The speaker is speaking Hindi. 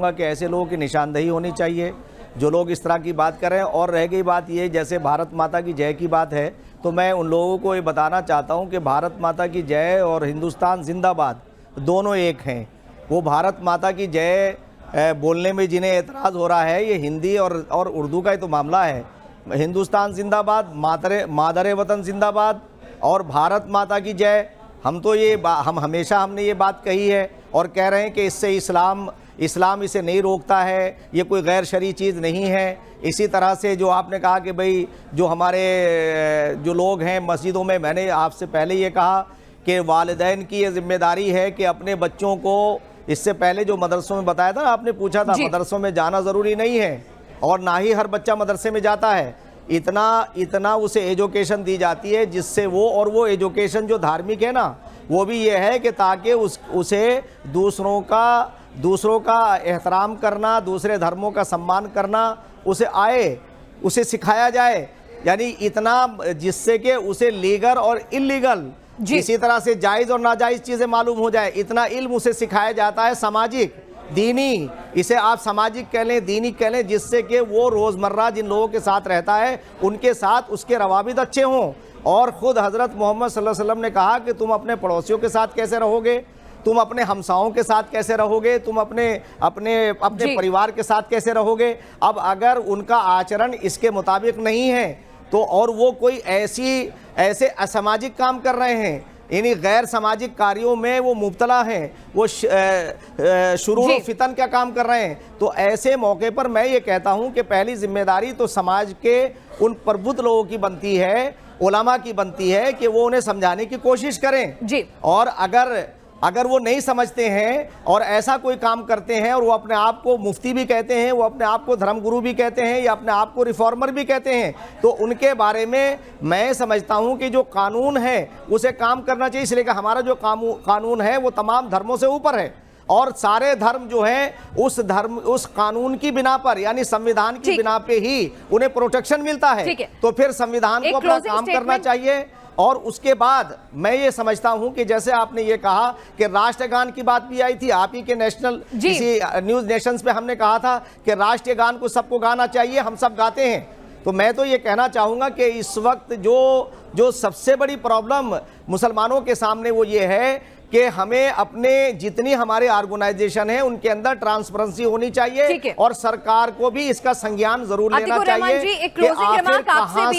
कि ऐसे लोगों की निशानदेही होनी चाहिए जो लोग इस तरह की बात कर रहे हैं। और रह गई बात ये, जैसे भारत माता की जय की बात है, तो मैं उन लोगों को ये बताना चाहता हूं कि भारत माता की जय और हिंदुस्तान जिंदाबाद दोनों एक हैं। वो भारत माता की जय बोलने में जिन्हें एतराज़ हो रहा है, ये हिंदी और उर्दू का ही तो मामला है। हिंदुस्तान जिंदाबाद, मादरे वतन जिंदाबाद और भारत माता की जय। हम तो हम हमेशा हमने ये बात कही है और कह रहे हैं कि इससे इस्लाम इसे नहीं रोकता है, ये कोई गैर शरई चीज़ नहीं है। इसी तरह से जो आपने कहा कि भाई जो हमारे जो लोग हैं मस्जिदों में, मैंने आपसे पहले ये कहा कि वालिदैन की ये जिम्मेदारी है कि अपने बच्चों को, इससे पहले जो मदरसों में बताया था, आपने पूछा था, मदरसों में जाना ज़रूरी नहीं है और ना ही हर बच्चा मदरसे में जाता है। इतना उसे एजुकेशन दी जाती है जिससे वो एजुकेशन जो धार्मिक है ना, वो भी ये है कि ताकि उसे दूसरों का एहतराम करना, दूसरे धर्मों का सम्मान करना उसे सिखाया जाए। यानी इतना जिससे कि उसे लीगल और इल्लीगल, इसी तरह से जायज़ और नाजायज़ चीज़ें मालूम हो जाए, इतना इल्म उसे सिखाया जाता है, सामाजिक, दीनी, इसे आप सामाजिक कह लें, दीनी कह लें, जिससे कि वो रोज़मर्रा जिन लोगों के साथ रहता है उनके साथ उसके रवाबित अच्छे हों। और ख़ुद हज़रत मोहम्मद सल्लल्लाहु अलैहि वसल्लम ने कहा कि तुम अपने पड़ोसियों के साथ कैसे रहोगे, तुम अपने हमसाओं के साथ कैसे रहोगे, तुम अपने परिवार के साथ कैसे रहोगे। अब अगर उनका आचरण इसके मुताबिक नहीं है तो, और वो कोई ऐसे असामाजिक काम कर रहे हैं, यानी गैर सामाजिक कार्यों में वो मुब्तला हैं, वो शुरूर फितन का काम कर रहे हैं, तो ऐसे मौके पर मैं ये कहता हूं कि पहली जिम्मेदारी तो समाज के उन प्रबुद्ध लोगों की बनती है, उलमा की बनती है कि वो उन्हें समझाने की कोशिश करें जी। और अगर वो नहीं समझते हैं और ऐसा कोई काम करते हैं और वो अपने आप को मुफ्ती भी कहते हैं, वो अपने आप को धर्मगुरु भी कहते हैं या अपने आप को रिफॉर्मर भी कहते हैं, तो उनके बारे में मैं समझता हूं कि जो कानून है उसे काम करना चाहिए। इसलिए कि हमारा जो कानून है वो तमाम धर्मों से ऊपर है और सारे धर्म जो हैं उस कानून की बिना पर, यानी संविधान की बिना पे ही उन्हें प्रोटेक्शन मिलता है। तो फिर संविधान को अपना काम करना चाहिए। और उसके बाद मैं ये समझता हूं कि जैसे आपने ये कहा कि राष्ट्रगान की बात भी आई थी, आप ही के नेशनल किसी न्यूज नेशंस पे हमने कहा था कि राष्ट्रीय गान को सबको गाना चाहिए, हम सब गाते हैं। तो मैं तो ये कहना चाहूँगा कि इस वक्त जो सबसे बड़ी प्रॉब्लम मुसलमानों के सामने वो ये है कि हमें अपने जितनी हमारे ऑर्गेनाइजेशन है उनके अंदर ट्रांसपेरेंसी होनी चाहिए और सरकार को भी इसका संज्ञान जरूर लेना चाहिए कि आखिर कहां से